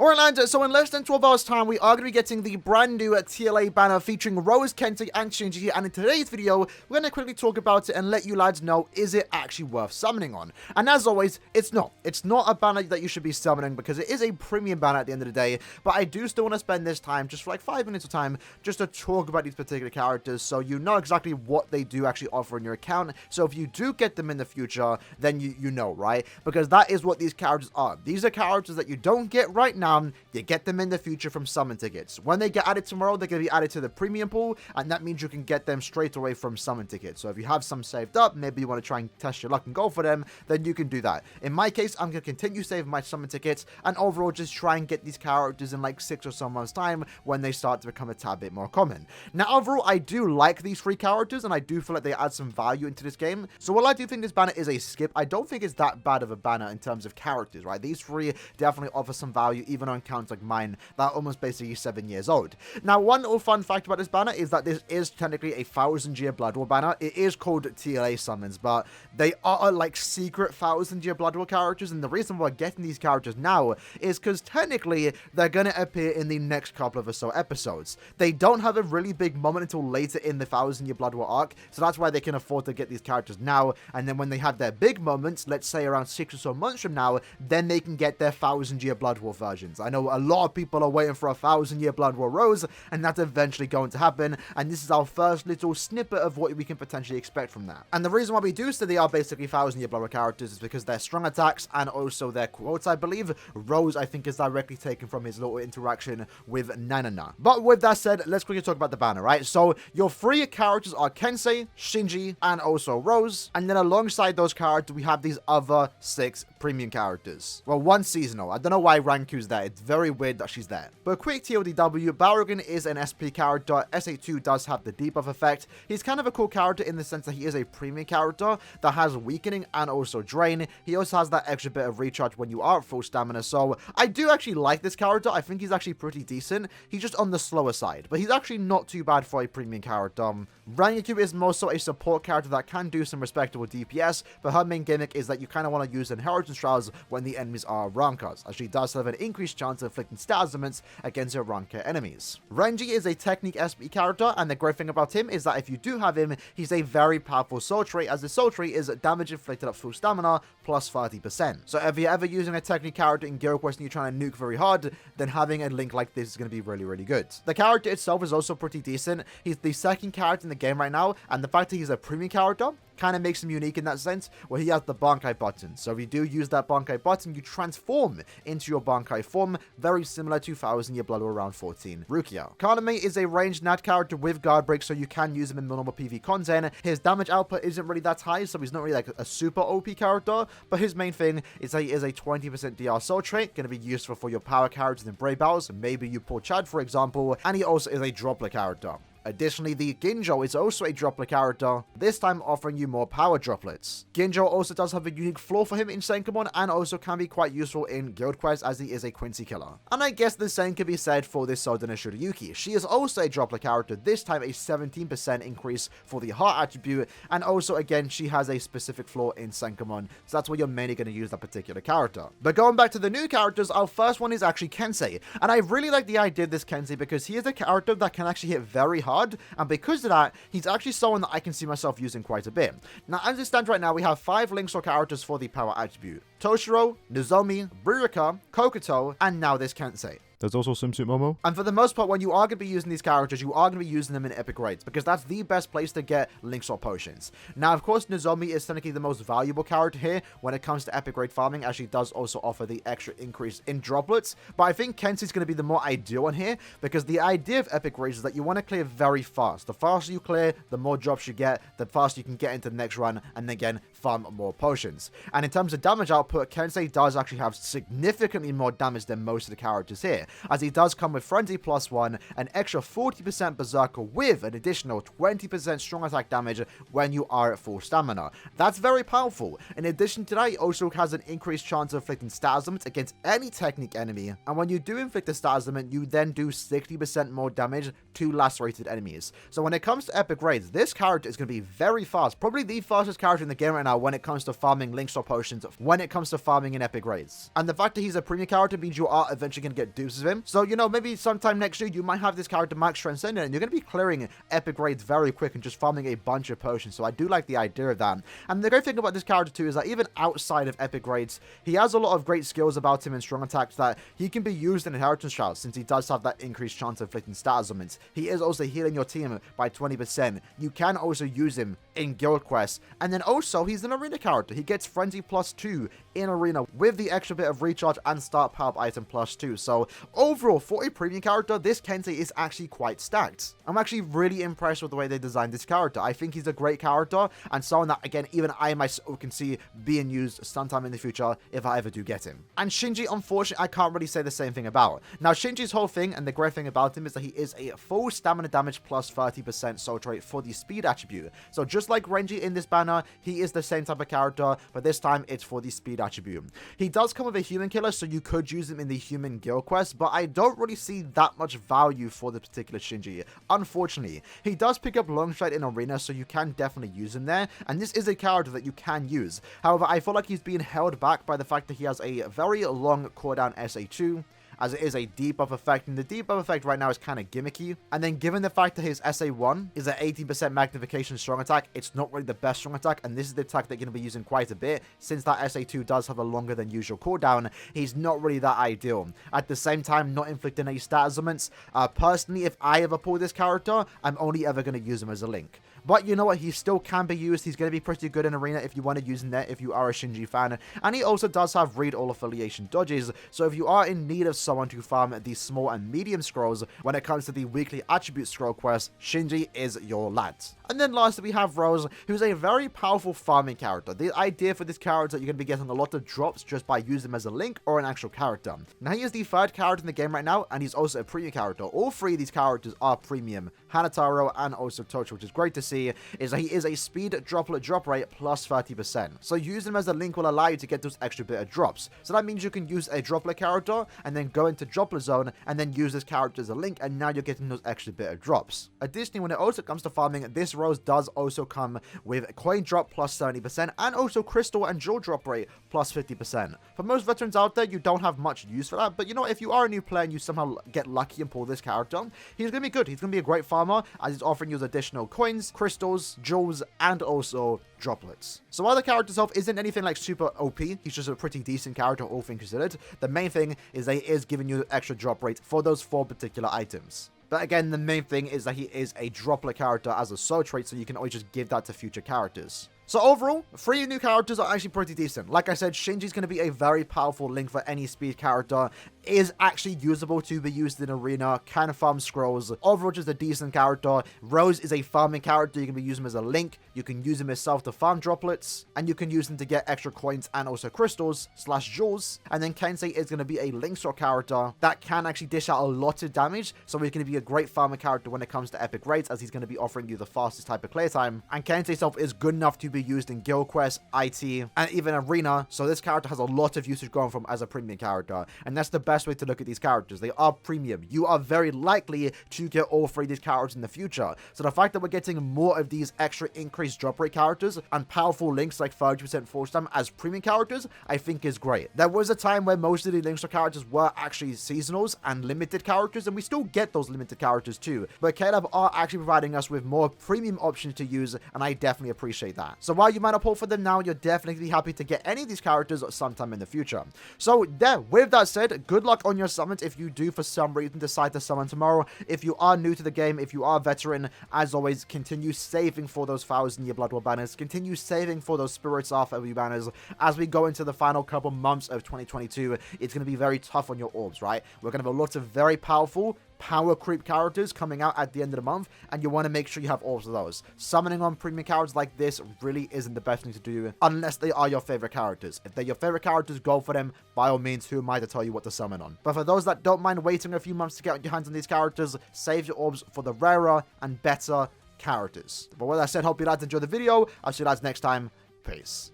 Alright lads, so in less than 12 hours time, we are going to be getting the brand new TLA banner featuring Rose, Kensei, and Shinji, and in today's video, we're going to quickly talk about it and let you lads know, is it actually worth summoning on? And as always, it's not. It's not a banner that you should be summoning because it is a premium banner at the end of the day, but I do still want to spend this time, just for like 5 minutes of time, just to talk about these particular characters so you know exactly what they do actually offer in your account, so if you do get them in the future, then you know, right? Because that is what these characters are. These are characters that you don't get right now. You get them in the future from summon tickets. When they get added tomorrow, they're going to be added to the premium pool, and that means you can get them straight away from summon tickets. So if you have some saved up, maybe you want to try and test your luck and go for them, then you can do that. In my case, I'm going to continue saving my summon tickets, and overall just try and get these characters in like 6 or so months time when they start to become a tad bit more common. Now overall, I do like these 3 characters, and I do feel like they add some value into this game. So while I do think this banner is a skip, I don't think it's that bad of a banner in terms of characters, right? These 3 definitely offer some value, even on accounts like mine that are almost basically 7 years old. Now, one little fun fact about this banner is that this is technically a 1000-year Blood War banner. It is called TLA summons, but they are like secret 1000-year Blood War characters, and the reason we're getting these characters now is because technically they're going to appear in the next couple of or so episodes. They don't have a really big moment until later in the 1000-year Blood War arc, so that's why they can afford to get these characters now, and then when they have their big moments, let's say around 6 or so months from now, then they can get their 1000-year Blood War versions. I know a lot of people are waiting for a 1000-year Blood War Rose, and that's eventually going to happen, and this is our first little snippet of what we can potentially expect from that. And the reason why we do say they are basically 1000-year Blood War characters is because their strong attacks and also their quotes, I believe. Rose, I think, is directly taken from his little interaction with Nanana. But with that said, let's quickly talk about the banner, right? So your 3 characters are Kensei, Shinji, and also Rose, and then alongside those characters, we have these other 6 premium characters. Well, 1 seasonal. I don't know why Ranku's there. It's very weird that she's there. But quick TLDW, Balrogin is an SP character. SA2 does have the debuff effect. He's kind of a cool character in the sense that he is a premium character that has weakening and also drain. He also has that extra bit of recharge when you are at full stamina. So I do actually like this character. I think he's actually pretty decent. He's just on the slower side, but he's actually not too bad for a premium character. Ranku is more so a support character that can do some respectable DPS, but her main gimmick is that you kind of want to use inheritance trials when the enemies are rankers, as she does have an increased chance of inflicting stat elements against your ranker enemies. Renji is a technique SP character, and the great thing about him is that if you do have him, he's a very powerful soul trait, as the soul trait is damage inflicted at full stamina plus 30%. So if you're ever using a technique character in Guild Quest and you're trying to nuke very hard, then having a link like this is going to be really, really good. The character itself is also pretty decent. He's the second character in the game right now, and the fact that he's a premium character kind of makes him unique in that sense, where he has the Bankai button. So if you do use that Bankai button, you transform into your Bankai form, very similar to 1000-year Blood War Round 14 Rukia. Kaname is a ranged Nat character with guard break, so you can use him in normal PV content. His damage output isn't really that high, so he's not really like a super OP character, but his main thing is that he is a 20% DR soul trait, going to be useful for your power characters in Brave Battles, maybe you pull Chad for example, and he also is a droplet character. Additionally, the Ginjo is also a droplet character, this time offering you more power droplets. Ginjo also does have a unique flaw for him in Senkamon, and also can be quite useful in Guild Quest as he is a Quincy killer. And I guess the same can be said for this Sodana Shuriyuki. She is also a droplet character, this time a 17% increase for the heart attribute, and also again she has a specific flaw in Senkamon, so that's where you're mainly going to use that particular character. But going back to the new characters, our first one is actually Kensei, and I really like the idea of this Kensei because he is a character that can actually hit very hard, and because of that, he's actually someone that I can see myself using quite a bit. Now, as it stands right now, we have 5 links or characters for the power attribute: Toshiro, Nozomi, Burika, Kokuto, and now this Kensei. There's also Swimsuit Momo. And for the most part, when you are going to be using these characters, you are going to be using them in epic raids, because that's the best place to get links or potions. Now, of course, Nozomi is technically the most valuable character here when it comes to epic raid farming, as she does also offer the extra increase in droplets. But I think Kensei's going to be the more ideal one here, because the idea of epic raids is that you want to clear very fast. The faster you clear, the more drops you get, the faster you can get into the next run, and then again, farm more potions. And in terms of damage output, Kensei does actually have significantly more damage than most of the characters here. as he does come with Frenzy +1, an extra 40% Berserker with an additional 20% strong attack damage when you are at full stamina. That's very powerful. In addition to that, he also has an increased chance of inflicting stat ailments against any technique enemy, and when you do inflict a stat ailment, you then do 60% more damage to lacerated enemies. So when it comes to epic raids, this character is going to be very fast, probably the fastest character in the game right now when it comes to farming link swap potions, when it comes to farming in epic raids. And the fact that he's a premium character means you are eventually going to get dupes of him. So, you know, maybe sometime next year, you might have this character max transcendent, and you're going to be clearing epic raids very quick and just farming a bunch of potions. So I do like the idea of that. And the great thing about this character too is that even outside of epic raids, he has a lot of great skills about him in strong attacks that he can be used in inheritance trials, since he does have that increased chance of inflicting stat ailments. He is also healing your team by 20%. You can also use him in guild quests, and then also he's an arena character. He gets Frenzy +2 in arena with the extra bit of recharge and start power item +2. So overall, for a premium character, this Kensei is actually quite stacked. I'm actually really impressed with the way they designed this character. I think he's a great character, and someone that, again, even I myself can see being used sometime in the future if I ever do get him. And Shinji, unfortunately, I can't really say the same thing about. Now, Shinji's whole thing, and the great thing about him, is that he is a full stamina damage plus 30% soul trait for the speed attribute. So just like Renji in this banner, he is the same type of character, but this time it's for the speed attribute. He does come with a human killer, so you could use him in the human guild quest, but I don't really see that much value for the particular Shinji, unfortunately. He does pick up long stride in arena, so you can definitely use him there, and this is a character that you can use. However, I feel like he's being held back by the fact that he has a very long cooldown SA2, as it is a debuff effect, and the debuff effect right now is kind of gimmicky. And then given the fact that his SA1 is an 18% magnification strong attack, it's not really the best strong attack, and this is the attack they're going to be using quite a bit, since that SA2 does have a longer than usual cooldown. He's not really that ideal. At the same time, not inflicting any stat ailments. Personally, if I ever pull this character, I'm only ever going to use him as a link. But you know what, he still can be used. He's going to be pretty good in arena if you want to use him there, if you are a Shinji fan. And he also does have read all affiliation dodges, so if you are in need of someone to farm the small and medium scrolls when it comes to the weekly attribute scroll quest, Shinji is your lad. And then lastly, we have Rose, who's a very powerful farming character. The idea for this character, you're going to be getting a lot of drops just by using him as a link or an actual character. Now, he is the third character in the game right now, and he's also a premium character. All three of these characters are premium. Hanataro and also Tocho, which is great to see, is that he is a speed droplet drop rate plus 30%. So using him as a link will allow you to get those extra bit of drops. So that means you can use a droplet character and then go into droplet zone and then use this character as a link, and now you're getting those extra bit of drops. Additionally, when it also comes to farming, this Rose does also come with coin drop plus 70% and also crystal and jewel drop rate plus 50%. For most veterans out there, you don't have much use for that, but you know, if you are a new player and you somehow get lucky and pull this character, he's going to be good. He's going to be a great farmer, as he's offering you additional coins, crystals, jewels, and also droplets. So while the character itself isn't anything like super OP, he's just a pretty decent character, all things considered. The main thing is that he is giving you extra drop rate for those 4 particular items. But again, the main thing is that he is a droplet character as a soul trait, so you can always just give that to future characters. So overall, 3 new characters are actually pretty decent. Like I said, Shinji's going to be a very powerful link for any speed character, is actually usable to be used in arena, can farm scrolls. Overall, just a decent character. Rose is a farming character. You can be using him as a link. You can use him yourself to farm droplets, and you can use him to get extra coins and also crystals / jewels. And then Kensei is going to be a link swap character that can actually dish out a lot of damage, so he's going to be a great farming character when it comes to epic raids, as he's going to be offering you the fastest type of clear time. And Kensei itself is good enough to be used in guild quests, IT, and even arena, so this character has a lot of usage going from as a premium character, and that's the best way to look at these characters. They are premium. You are very likely to get all 3 of these characters in the future, so the fact that we're getting more of these extra increased drop rate characters and powerful links like 30% force time as premium characters, I think is great. There was a time where most of the links characters were actually seasonals and limited characters, and we still get those limited characters too, but KLab are actually providing us with more premium options to use, and I definitely appreciate that. So while you might not pull for them now, you're definitely happy to get any of these characters sometime in the future. So yeah, with that said, good luck on your summons if you do for some reason decide to summon tomorrow. If you are new to the game, if you are a veteran, as always, continue saving for those 1,000-year Blood War banners, continue saving for those Spirits Off every banners. As we go into the final couple months of 2022, it's going to be very tough on your orbs, right? We're going to have a lot of very powerful power creep characters coming out at the end of the month, and you want to make sure you have all of those. Summoning on premium characters like this really isn't the best thing to do unless they are your favorite characters. If they're your favorite characters, go for them. By all means, who am I to tell you what to summon on? But for those that don't mind waiting a few months to get your hands on these characters, save your orbs for the rarer and better characters. But with that said, hope you lads enjoyed the video. I'll see you lads next time. Peace.